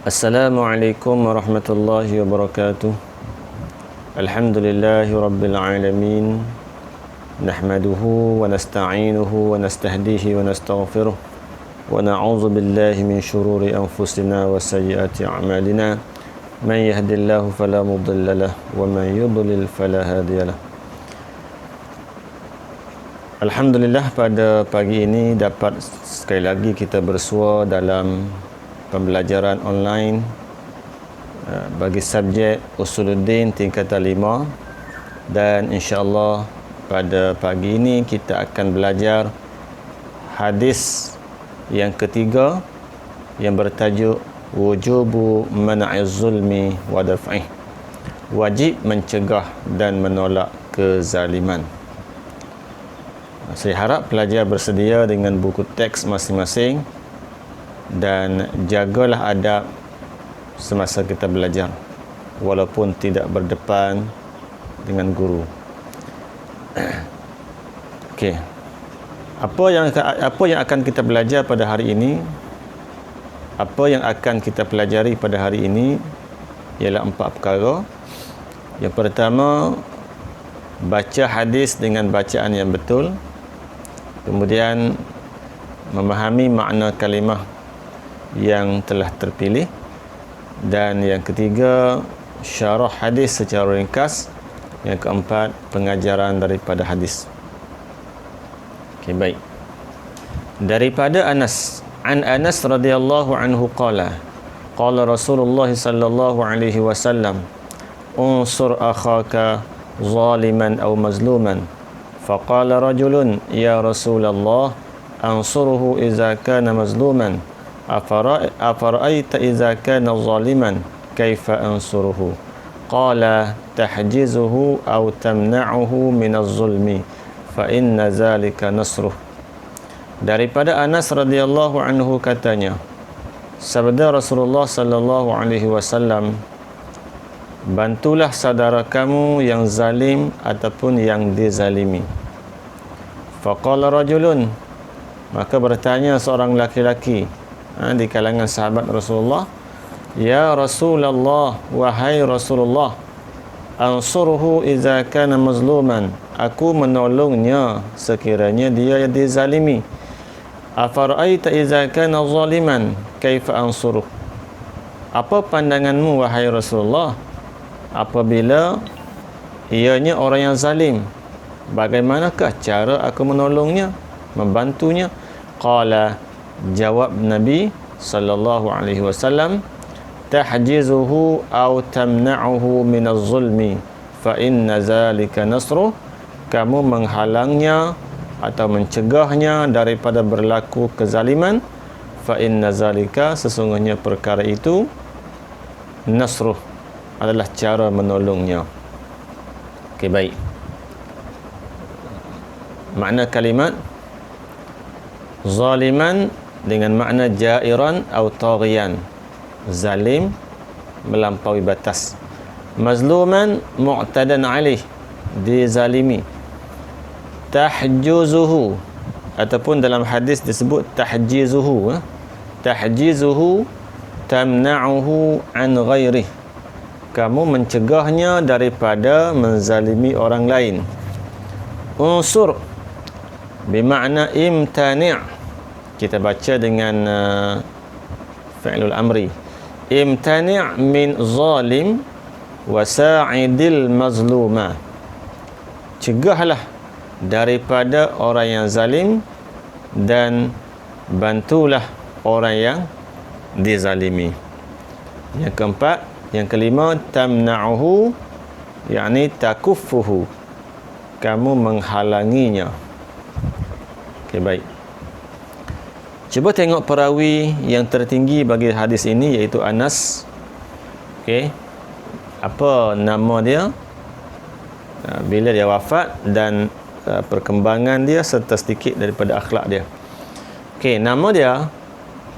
Assalamualaikum warahmatullahi wabarakatuh. Alhamdulillahi rabbil alamin. Nahmaduhu wa nasta'inuhu wa nastahdihi wa nastaghfiruh. Wa na'udzu billahi min shururi anfusina wa sayyiati a'malina. Man yahdihillahu fala mudilla lahu wa man yudlil fala hadiya lahu. Alhamdulillah, pada pagi ini dapat sekali lagi kita bersua dalam pembelajaran online bagi subjek Usuluddin tingkatan 5, dan insya-Allah pada pagi ini kita akan belajar hadis yang ketiga yang bertajuk wujubu man'iz zulmi wa daf'ih, wajib mencegah dan menolak kezaliman. Saya harap pelajar bersedia dengan buku teks masing-masing dan jagalah adab semasa kita belajar walaupun tidak berdepan dengan guru. Okey. Apa yang akan kita belajar pada hari ini? Apa yang akan kita pelajari pada hari ini ialah 4 perkara. Yang pertama, baca hadis dengan bacaan yang betul. Kemudian memahami makna kalimah yang telah terpilih, dan yang ketiga syarah hadis secara ringkas. Yang keempat, pengajaran daripada hadis. Okey, baik. Daripada Anas, an Anas radhiyallahu anhu qala Rasulullah sallallahu alaihi wasallam unsur akhaka zaliman aw mazluman faqala rajulun ya Rasulullah ansuruhu idza kana mazluman afara'aita idza kana zaliman kaifa ansuruhu qala tahjizuhu aw tamna'uhu minaz zulmi fa inna zalika nasruh. Daripada Anas radhiyallahu anhu katanya, sabda Rasulullah sallallahu alaihi wasallam, bantulah saudara kamu yang zalim ataupun yang dizalimi. Faqala rajulun, maka bertanya seorang laki-laki di kalangan sahabat Rasulullah, ya Rasulullah, wahai Rasulullah, ansuruhu idza kana mazluman, aku menolongnya sekiranya dia dizalimi. Afara'aita idza kana zaliman kaifa ansuruh, apa pandanganmu wahai Rasulullah apabila ianya orang yang zalim, bagaimanakah cara aku menolongnya, membantunya? Qala, jawab Nabi sallallahu alaihi wasallam, tahjizuhu aw tamna'uhu minaz zulmi fa inna zalika nasruh, kamu menghalangnya atau mencegahnya daripada berlaku kezaliman. Fa inna zalika, sesungguhnya perkara itu, nasruh, adalah cara menolongnya. Okey, baik. Makna kalimat zaliman dengan makna jairan atau taghiyan, zalim, melampaui batas. Mazluman, mu'tadan alaih, dizalimi. Tahjuzuhu, ataupun dalam hadis disebut tahjizuhu, tahjizuhu tamna'uhu an ghairih, kamu mencegahnya daripada menzalimi orang lain. Unsur bermakna imtani', kita baca dengan fi'lul amri, imtani' min zalim wa sa'idil mazluma, cegahlah daripada orang yang zalim dan bantulah orang yang dizalimi. Yang keempat, yang kelima, tamna'uhu, yakni takuffuhu, kamu menghalanginya. Okey, baik. Cuba tengok perawi yang tertinggi bagi hadis ini, iaitu Anas. Okey, apa nama dia, bila dia wafat, dan perkembangan dia serta sedikit daripada akhlak dia. Okey, nama dia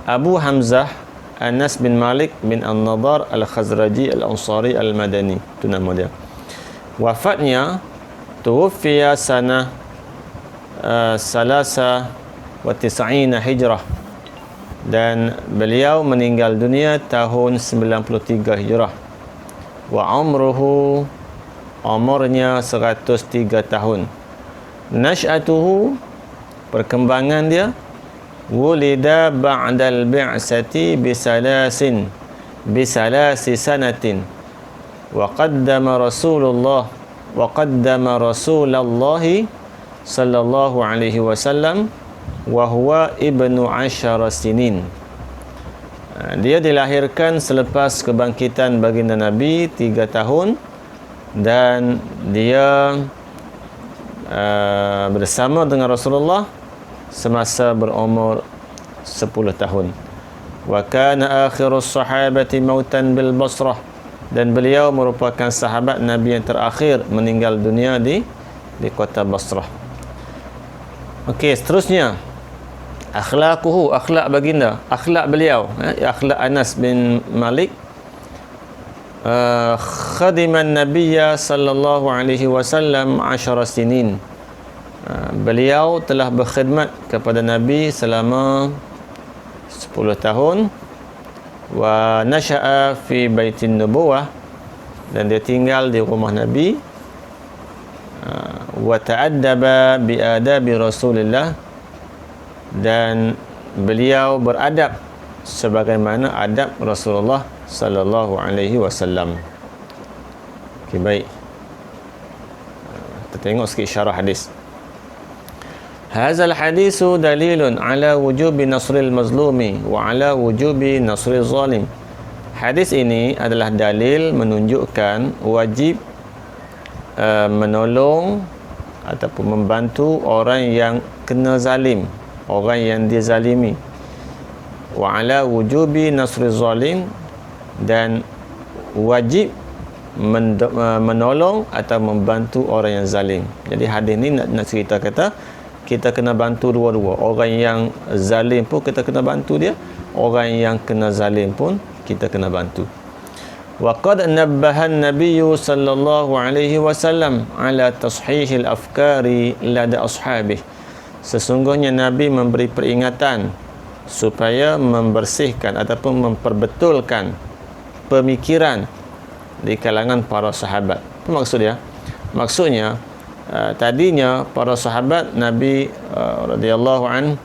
Abu Hamzah Anas bin Malik bin An-Nadar Al-Khazraji Al-Ansari Al-Madani, itu nama dia. Wafatnya tuwfiya sanah salasa wa tis'ina hijrah, dan beliau meninggal dunia tahun 93 Hijrah. Wa umurnya 103 tahun. Nash'atuhu, perkembangan dia, wulida ba'dal bi'sati bisalasi sanatin wa qaddama Rasulullah sallallahu alaihi wasallam wa huwa ibnu 10 sinin. Dia dilahirkan selepas kebangkitan baginda Nabi 3 tahun, dan dia bersama dengan Rasulullah semasa berumur 10 tahun. Wa kana akhirus sahabati mautan bil Basrah, dan beliau merupakan sahabat Nabi yang terakhir meninggal dunia di kota Basrah. Okey, seterusnya akhlaquhu, akhlak baginda, akhlak beliau, akhlak Anas bin Malik. Khadiman Nabiyya sallallahu alaihi wasallam 10 sinin. Beliau telah berkhidmat kepada Nabi selama 10 tahun. Wa nasha'a fi baitin nubuwah, dan dia tinggal di rumah Nabi. Wa ta'addaba bi adabi Rasulillah, dan beliau beradab sebagaimana adab Rasulullah sallallahu alaihi wasallam. Okey, baik. Kita tengok sikit syarah hadis. Hadzal hadisu dalilun ala wujubi nasril mazlumi wa ala wujubi nasril zalim. Hadis ini adalah dalil menunjukkan wajib menolong ataupun membantu orang yang kena zalim, orang yang dizalimi. Wa ala wujubi nasril zalim, dan wajib menolong atau membantu orang yang zalim. Jadi hadis ni nak cerita kata kita kena bantu dua-dua. Orang yang zalim pun kita kena bantu dia, orang yang kena zalim pun kita kena bantu. Wa qad nabbaha an-nabiy sallallahu alaihi wasallam ala tashihil afkari lada ashabih. Sesungguhnya Nabi memberi peringatan supaya membersihkan ataupun memperbetulkan pemikiran di kalangan para sahabat. Apa maksud dia? Maksudnya tadinya para sahabat Nabi radhiyallahu an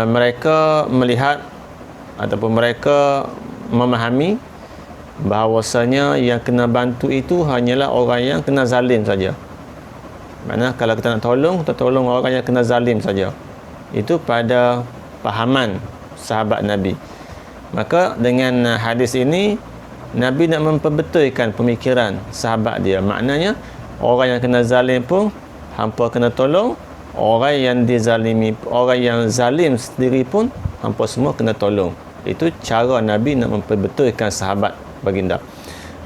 mereka melihat ataupun mereka memahami bahawasanya yang kena bantu itu hanyalah orang yang kena zalim saja. Maksudnya kalau kita nak tolong, kita tolong orang yang kena zalim saja. Itu pada pahaman sahabat Nabi. Maka dengan hadis ini Nabi nak memperbetulkan pemikiran sahabat dia. Maknanya orang yang kena zalim pun hampa kena tolong, orang yang dizalimi, orang yang zalim sendiri pun hampa semua kena tolong. Itu cara Nabi nak memperbetulkan sahabat baginda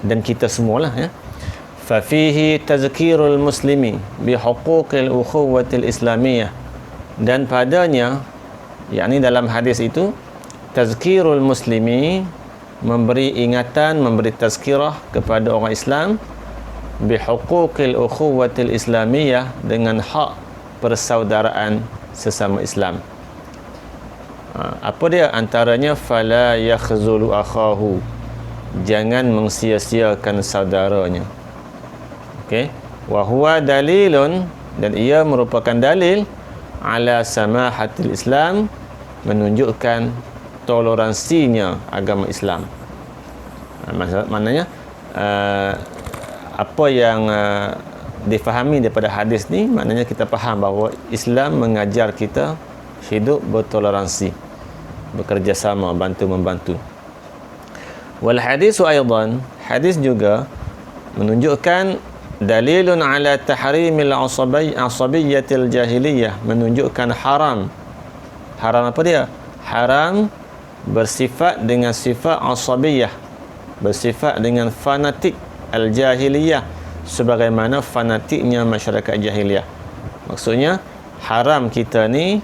dan kita semualah, ya. Fa fihi tazkirul muslimi bi huquqil ukhuwatil islamiyah, dan padanya, yakni dalam hadis itu, tazkirul muslimi, memberi ingatan, memberi tazkirah kepada orang Islam, bihuquqil ukhuwatil islamiyah, dengan hak persaudaraan sesama Islam. Apa dia? Antaranya fala yakhzulu akhahu, jangan mengsia-siakan saudaranya. Okey, wa huwa dalilun, dan ia merupakan dalil ala samahatil Islam, menunjukkan toleransinya agama Islam. Maknanya apa yang difahami daripada hadis ni, maknanya kita faham bahawa Islam mengajar kita hidup bertoleransi, bekerjasama, bantu-membantu. Wal hadisu aidan, hadis juga menunjukkan dalilun ala tahrimil asabiyyatil jahiliyah, menunjukkan haram apa dia? Haram bersifat dengan sifat asabiyah, bersifat dengan fanatik al-jahiliyah, sebagaimana fanatiknya masyarakat jahiliyah. Maksudnya haram kita ni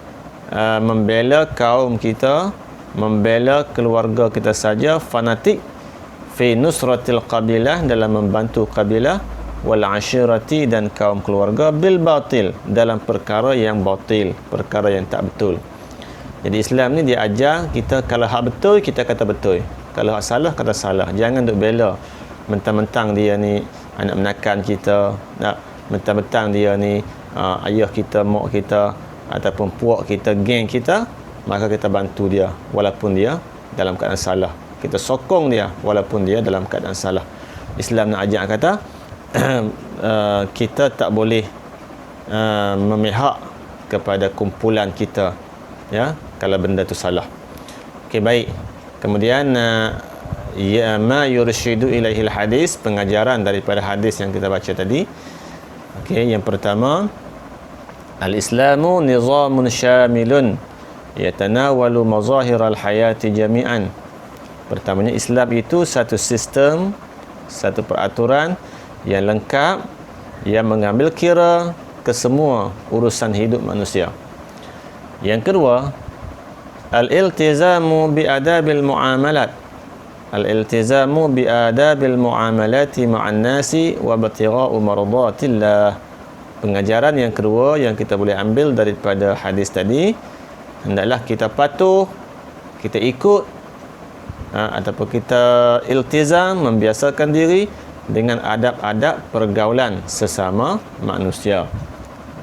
membela kaum kita, membela keluarga kita saja, fanatik fi nusratil qabilah, dalam membantu kabilah, wal ashirati, dan kaum keluarga, bil batil, dalam perkara yang batil, perkara yang tak betul. Jadi Islam ni dia ajar kita, kalau hak betul kita kata betul, kalau hak salah kata salah. Jangan duk bela mentang-mentang dia ni anak menakan kita, mentang-mentang dia ni ayah kita, mak kita ataupun puak kita, geng kita, maka kita bantu dia walaupun dia dalam keadaan salah. Kita sokong dia walaupun dia dalam keadaan salah. Islam nak ajar kata kita tak boleh memihak kepada kumpulan kita, ya, kalau benda tu salah. Okey, baik. Kemudian ya ma yurshidu ilaihil hadis, pengajaran daripada hadis yang kita baca tadi. Okey, yang pertama, al-Islamu nizamun syamilun yatanawalu mazahiral hayati jami'an. Pertamanya, Islam itu satu sistem, satu peraturan yang lengkap, yang mengambil kira kesemua urusan hidup manusia. Yang kedua, al-iltizamu bi adabil muamalat. Al-iltizamu bi adabil muamalati ma'an nasi wa batira'u mardatillah. Pengajaran yang kedua yang kita boleh ambil daripada hadis tadi, hendaklah kita patuh, kita ikut ataupun kita iltizam, membiasakan diri dengan adab-adab pergaulan sesama manusia.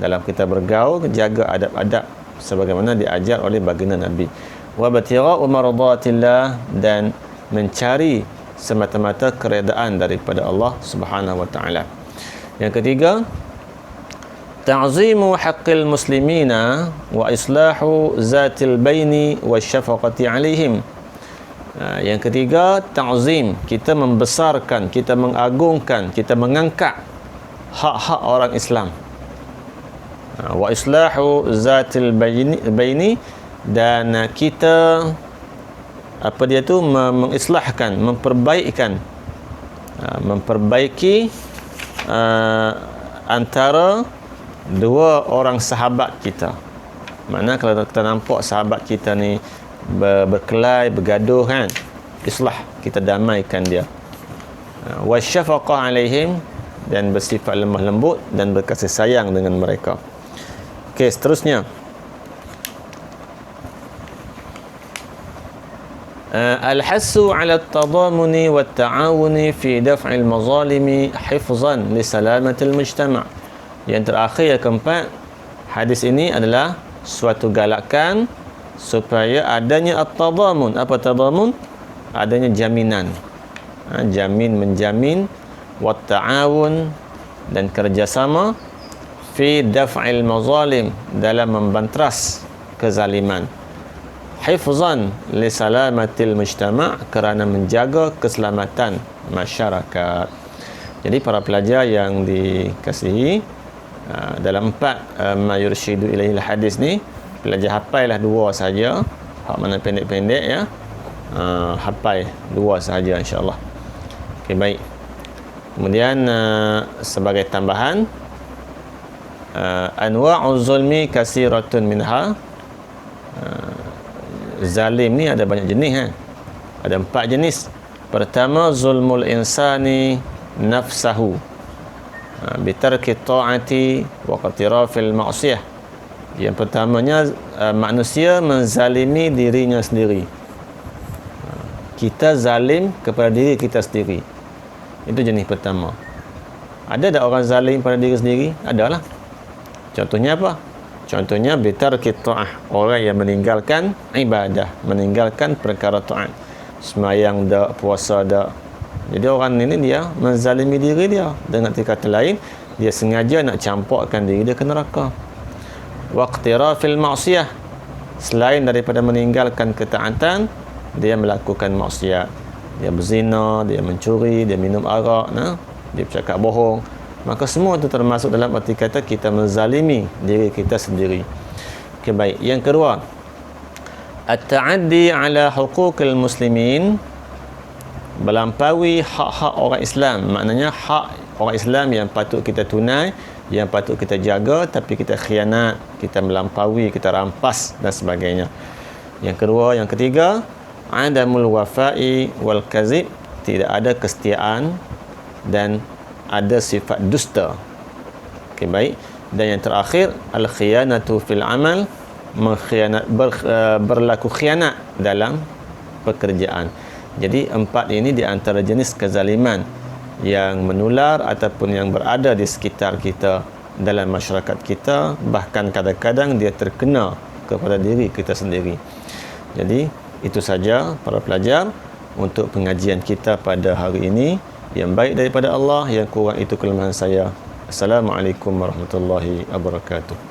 Dalam kita bergaul, jaga adab-adab sebagaimana diajar oleh baginda Nabi. Wa batira'u mardatillah, dan mencari semata-mata keredaan daripada Allah Subhanahu wa taala. Yang ketiga, ta'zimu haqqil muslimina wa islahu zatil baini wa syafaqati alaihim. Yang ketiga, ta'zim, kita membesarkan, kita mengagungkan, kita mengangkat hak-hak orang Islam. Wa islahu zatil baini, dan kita mengislahkan, memperbaiki antara dua orang sahabat kita. Mana kalau kita nampak sahabat kita ni berkelahi, bergaduh kan, islah, kita damaikan dia. Wa syafaqah alaihim, dan bersifat lemah lembut dan berkasih sayang dengan mereka. Okey, seterusnya, al-hassu 'ala at-tadamuni wat-ta'awuni fi daf'il mazalimi hifzan li salamatil mujtama'. Yang terakhir, yang keempat, hadis ini adalah suatu galakan supaya adanya at-tadamun. Apa tadamun? Adanya jaminan, menjamin, wat-ta'awun, dan kerjasama, fi daf'il mazalim, dalam membantras kezaliman, hifzan li salamatil mujtama', kerana menjaga keselamatan masyarakat. Jadi para pelajar yang dikasihi, dalam 4 ma yurshidu ilaihil hadis ni, pelajar hafailah 2 saja, hak mana pendek-pendek, ya, hafal 2 saja insya-Allah. Okey, baik. Kemudian sebagai tambahan, anwa'uz zulmi kasiratun minha. Zalim ni ada banyak jenis, ada 4 jenis. Pertama, zulmul insani nafsahu bitarki ta'ati wa qatirafil ma'siyah. Yang pertamanya, manusia menzalimi dirinya sendiri. Kita zalim kepada diri kita sendiri. Itu jenis pertama. Ada tak orang zalim pada diri sendiri? Adalah. Contohnya apa? Contohnya bitarki ta'ah, orang yang meninggalkan ibadah, meninggalkan perkara taat. Semayang dak, puasa dak. Jadi orang ini dia menzalimi diri dia. Dengan kata lain, dia sengaja nak campurkan diri dia ke neraka. Waqtirafil ma'siyah, selain daripada meninggalkan ketaatan, dia melakukan maksiat. Dia berzina, dia mencuri, dia minum arak, dia bercakap bohong. Maka semua itu termasuk dalam arti kata kita menzalimi diri kita sendiri. Okey, baik. Yang kedua, at-ta'addi ala huquqil muslimin, melampaui hak-hak orang Islam. Maknanya hak orang Islam yang patut kita tunai, yang patut kita jaga, tapi kita khianat, kita melampaui, kita rampas dan sebagainya. Yang kedua, yang ketiga, adamul wafa'i wal kazib, tidak ada kesetiaan dan ada sifat dusta. Okey, baik. Dan yang terakhir, al khiyanatu fil amal berlaku khianat dalam pekerjaan. Jadi 4 ini di antara jenis kezaliman yang menular ataupun yang berada di sekitar kita dalam masyarakat kita, bahkan kadang-kadang dia terkena kepada diri kita sendiri. Jadi itu saja para pelajar untuk pengajian kita pada hari ini. Yang baik daripada Allah, yang kurang itu kelemahan saya. Assalamualaikum warahmatullahi wabarakatuh.